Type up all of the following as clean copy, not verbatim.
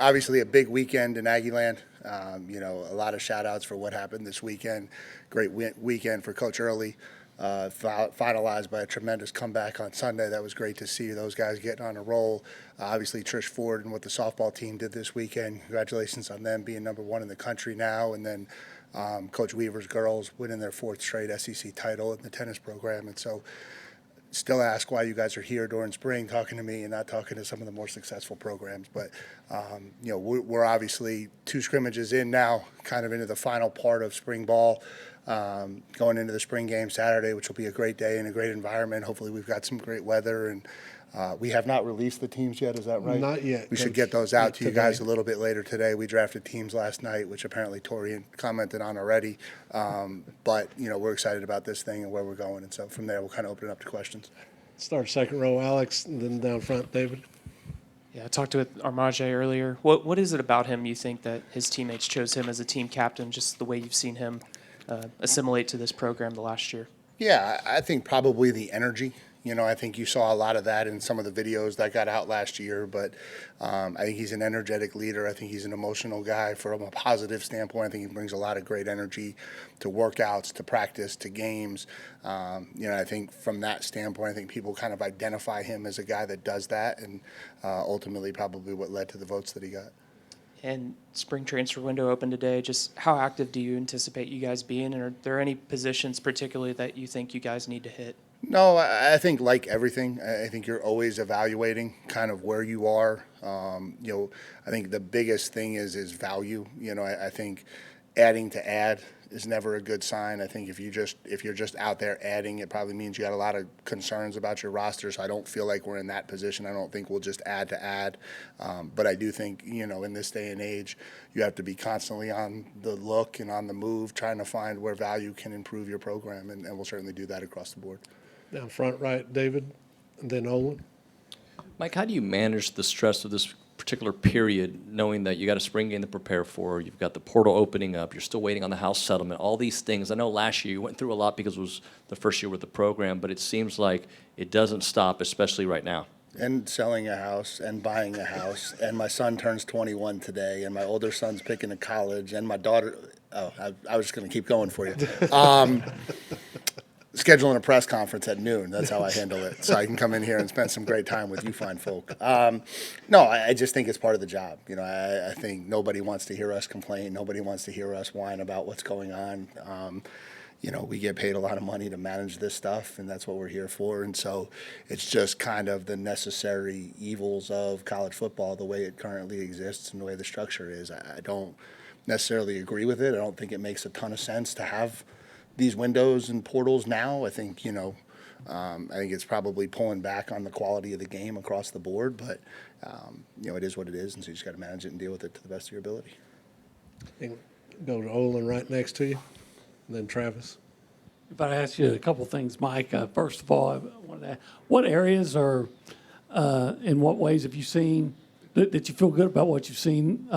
obviously a big weekend in Aggieland. A lot of shout outs for what happened this weekend. Great weekend for Coach Early. Finalized by a tremendous comeback on Sunday. That was great to see those guys getting on a roll. Obviously, Trish Ford and what the softball team did this weekend. Congratulations on them being #1 in the country now. And then Coach Weaver's girls winning their 4th straight SEC title in the tennis program. And so still ask why you guys are here during spring talking to me and not talking to some of the more successful programs. But, we're obviously 2 scrimmages in now, kind of into the final part of spring ball, going into the spring game Saturday, which will be a great day and a great environment. Hopefully we've got some great weather. And we have not released the teams yet, is that right? Not yet. We should get those out to you guys a little bit later today. We drafted teams last night, which apparently Tori commented on already. But, we're excited about this thing and where we're going. And so from there, we'll kind of open it up to questions. Start second row, Alex, and then down front, David. Yeah, I talked with Armage earlier. What is it about him you think that his teammates chose him as a team captain, just the way you've seen him assimilate to this program the last year? Yeah, I think probably the energy. I think you saw a lot of that in some of the videos that got out last year, but I think he's an energetic leader. I think he's an emotional guy from a positive standpoint. I think he brings a lot of great energy to workouts, to practice, to games. I think from that standpoint, I think people kind of identify him as a guy that does that, and ultimately probably what led to the votes that he got. And spring transfer window open today. Just how active do you anticipate you guys being? And are there any positions particularly that you think you guys need to hit? No, I think like everything, I think you're always evaluating kind of where you are. I think the biggest thing is value. I think adding to add is never a good sign. I think if you're just out there adding, it probably means you got a lot of concerns about your roster. So I don't feel like we're in that position. I don't think we'll just add to add. But I do think, in this day and age, you have to be constantly on the look and on the move, trying to find where value can improve your program. And we'll certainly do that across the board. Down front right, David, and then Olin. Mike, how do you manage the stress of this particular period, knowing that you got a spring game to prepare for, you've got the portal opening up, you're still waiting on the house settlement, all these things? I know last year you went through a lot because it was the first year with the program, but it seems like it doesn't stop, especially right now. And selling a house and buying a house, and my son turns 21 today, and my older son's picking a college, and my daughter. I was just going to keep going for you. Scheduling a press conference at noon. That's how I handle it. So I can come in here and spend some great time with you fine folk. No, I just think it's part of the job. I think nobody wants to hear us complain. Nobody wants to hear us whine about what's going on. We get paid a lot of money to manage this stuff, and that's what we're here for. And so it's just kind of the necessary evils of college football, the way it currently exists and the way the structure is. I don't necessarily agree with it. I don't think it makes a ton of sense to have these windows and portals now. I think, I think it's probably pulling back on the quality of the game across the board, but, it is what it is, and so you just got to manage it and deal with it to the best of your ability. And go to Olin right next to you, and then Travis. If I ask you a couple things, Mike, first of all, I wanted to ask, what areas or in what ways have you seen that you feel good about what you've seen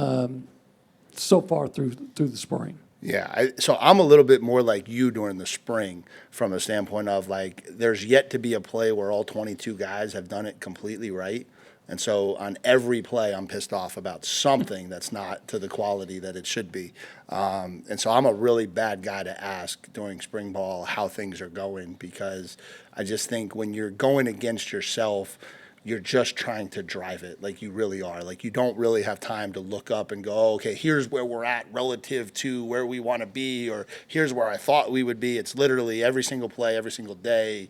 so far through the spring? Yeah, so I'm a little bit more like you during the spring from a standpoint of there's yet to be a play where all 22 guys have done it completely right. And so on every play, I'm pissed off about something that's not to the quality that it should be. And so I'm a really bad guy to ask during spring ball how things are going, because I just think when you're going against yourself, you're just trying to drive it, like you really are. Like you don't really have time to look up and go, oh, okay, here's where we're at relative to where we want to be, or here's where I thought we would be. It's literally every single play, every single day.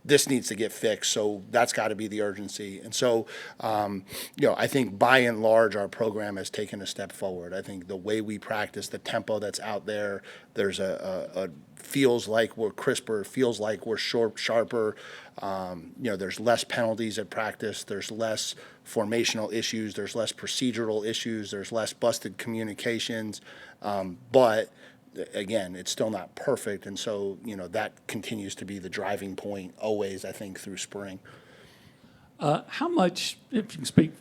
This needs to get fixed, so that's got to be the urgency. And so, I think by and large, our program has taken a step forward. I think the way we practice, the tempo that's out there, there's a feels like we're crisper, feels like we're sharper. There's less penalties at practice. There's less formational issues. There's less procedural issues. There's less busted communications. But again, it's still not perfect, and so that continues to be the driving point always, I think, through spring. How much, if you can speak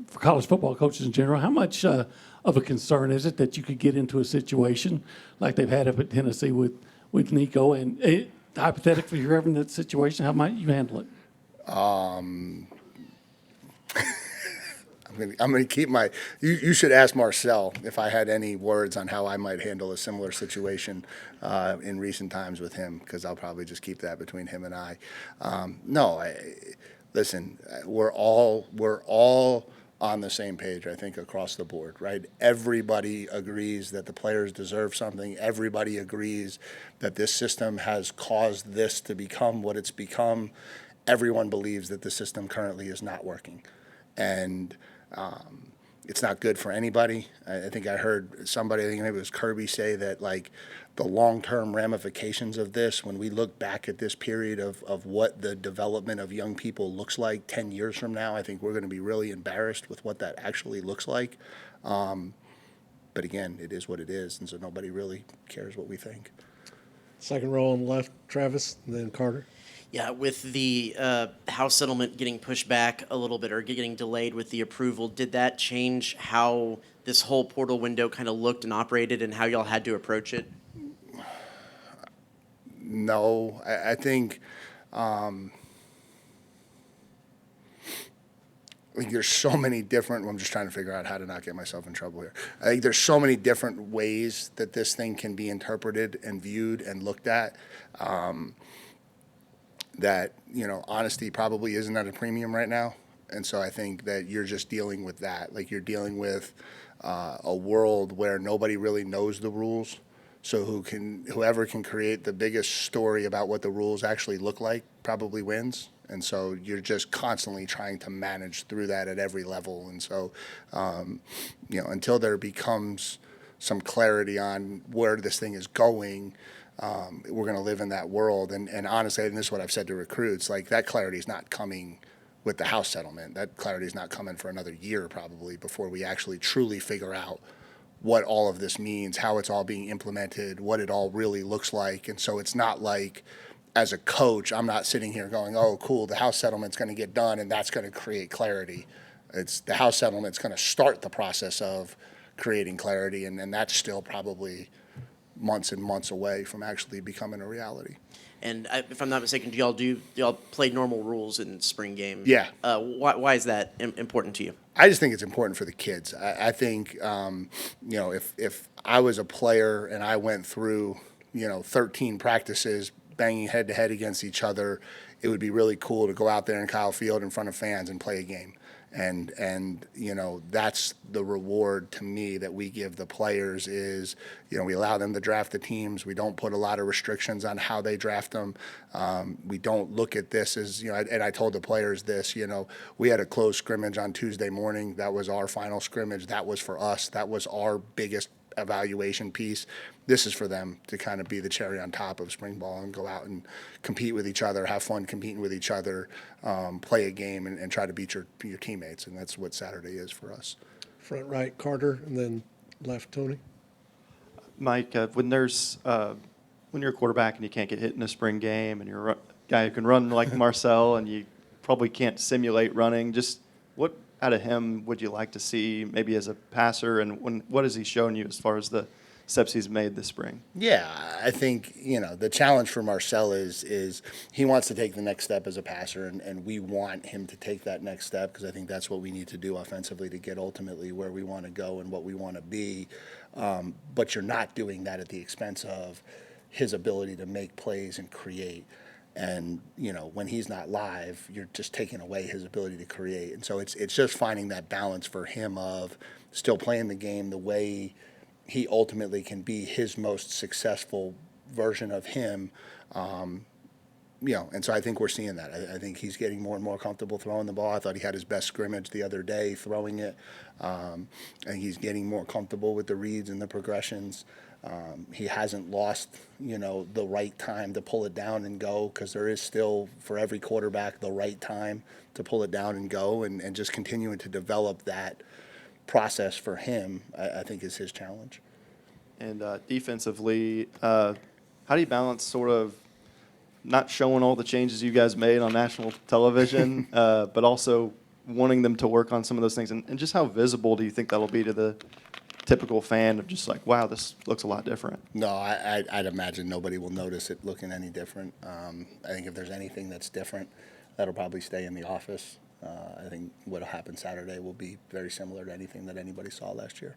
for college football coaches in general, how much of a concern is it that you could get into a situation like they've had up at Tennessee with Nico? And hypothetically, if you're ever in that situation, how might you handle it? I'm I'm gonna keep my. You should ask Marcel if I had any words on how I might handle a similar situation in recent times with him, because I'll probably just keep that between him and I. No, listen, we're all on the same page, I think, across the board, right? Everybody agrees that the players deserve something. Everybody agrees that this system has caused this to become what it's become. Everyone believes that the system currently is not working. And it's not good for anybody. I think I heard somebody, I think maybe it was Kirby, say that like the long-term ramifications of this, when we look back at this period of what the development of young people looks like 10 years from now, I think we're going to be really embarrassed with what that actually looks like. But again, it is what it is, and so nobody really cares what we think. Second row on the left, Travis, and then Carter. Yeah, with the house settlement getting pushed back a little bit or getting delayed with the approval, did that change how this whole portal window kind of looked and operated and how y'all had to approach it? No, I think there's so many different. I'm just trying to figure out how to not get myself in trouble here. I think there's so many different ways that this thing can be interpreted and viewed and looked at. That honesty probably isn't at a premium right now, and so I think that you're just dealing with that. Like you're dealing with a world where nobody really knows the rules. So whoever can create the biggest story about what the rules actually look like probably wins. And so you're just constantly trying to manage through that at every level. And so, until there becomes some clarity on where this thing is going, we're going to live in that world. And honestly, and this is what I've said to recruits, like that clarity is not coming with the house settlement. That clarity is not coming for another year probably before we actually truly figure out what all of this means, how it's all being implemented, what it all really looks like. And so it's not like, as a coach, I'm not sitting here going, oh, cool, the house settlement's going to get done and that's going to create clarity. It's the house settlement's going to start the process of creating clarity, and that's still probably months and months away from actually becoming a reality. And if I'm not mistaken, do y'all play normal rules in spring game? Yeah. Why is that important to you? I just think it's important for the kids. I think, if I was a player and I went through, 13 practices banging head to head against each other, it would be really cool to go out there in Kyle Field in front of fans and play a game. And that's the reward to me that we give the players is, we allow them to draft the teams. We don't put a lot of restrictions on how they draft them. We don't look at this as, and I told the players this, we had a closed scrimmage on Tuesday morning. That was our final scrimmage. That was for us. That was our biggest evaluation piece. This is for them to kind of be the cherry on top of spring ball and go out and compete with each other, have fun competing with each other, play a game and try to beat your teammates. And that's what Saturday is for us. Front right, Carter, and then left, Tony. Mike, when you're a quarterback and you can't get hit in a spring game and you're a guy who can run like Marcel and you probably can't simulate running, just what out of him would you like to see maybe as a passer, and what has he shown you as far as the steps he's made this spring? Yeah, I think, the challenge for Marcel is he wants to take the next step as a passer, and we want him to take that next step because I think that's what we need to do offensively to get ultimately where we want to go and what we want to be. But you're not doing that at the expense of his ability to make plays and create. And, when he's not live, you're just taking away his ability to create. And so it's just finding that balance for him of still playing the game the way he ultimately can be his most successful version of him. And so I think we're seeing that. I think he's getting more and more comfortable throwing the ball. I thought he had his best scrimmage the other day throwing it. And he's getting more comfortable with the reads and the progressions. He hasn't lost, the right time to pull it down and go, because there is still, for every quarterback, the right time to pull it down and go, and just continuing to develop that process for him, I think is his challenge. And defensively, how do you balance sort of not showing all the changes you guys made on national television, but also wanting them to work on some of those things? And just how visible do you think that'll be to the typical fan of just like, wow, this looks a lot different? No, I'd imagine nobody will notice it looking any different. I think if there's anything that's different, that'll probably stay in the office. I think what'll happen Saturday will be very similar to anything that anybody saw last year.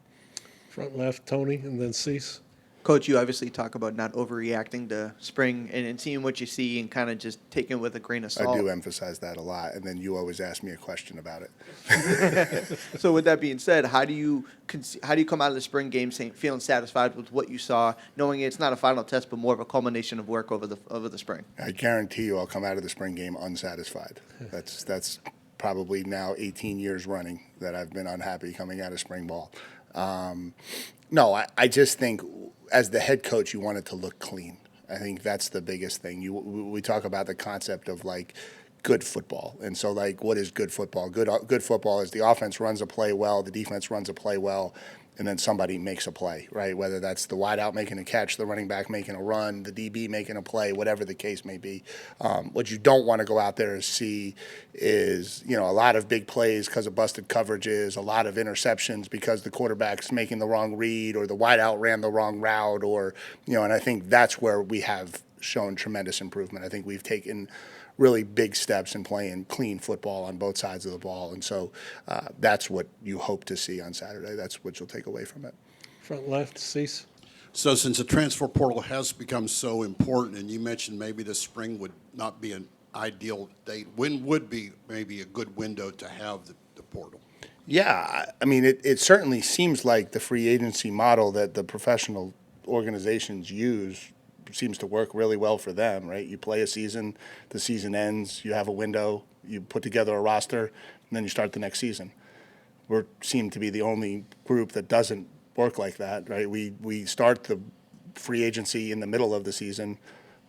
Front left, Tony, and then Cease. Coach, you obviously talk about not overreacting to spring and seeing what you see and kind of just taking it with a grain of I salt. do emphasize that a lot, and then you always ask me a question about it. So with that being said, how do you come out of the spring game feeling satisfied with what you saw, knowing it's not a final test but more of a culmination of work over the spring? I guarantee you I'll come out of the spring game unsatisfied. That's probably now 18 years running that I've been unhappy coming out of spring ball. No, I just think as the head coach, you want it to look clean. I think that's the biggest thing. We talk about the concept of like good football. And so like what is good football? Good football is the offense runs a play well, the defense runs a play well, and then somebody makes a play, right? Whether that's the wideout making a catch, the running back making a run, the DB making a play, whatever the case may be. What you don't want to go out there and see is, a lot of big plays because of busted coverages, a lot of interceptions because the quarterback's making the wrong read or the wideout ran the wrong route or, and I think that's where we have shown tremendous improvement. I think we've taken really big steps in playing clean football on both sides of the ball. And so that's what you hope to see on Saturday. That's what you'll take away from it. Front left, Cease. So since the transfer portal has become so important, and you mentioned maybe the spring would not be an ideal date, when would be maybe a good window to have the portal? Yeah, I mean, it certainly seems like the free agency model that the professional organizations use seems to work really well for them, right? You play a season, the season ends, you have a window, you put together a roster, and then you start the next season. We seem to be the only group that doesn't work like that, right? We start the free agency in the middle of the season.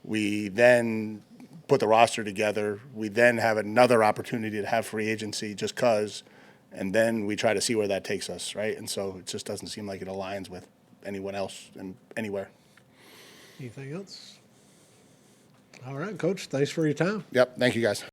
We then put the roster together. We then have another opportunity to have free agency just because, and then we try to see where that takes us, right? And so it just doesn't seem like it aligns with anyone else and anywhere. Anything else? All right, Coach. Thanks for your time. Yep. Thank you, guys.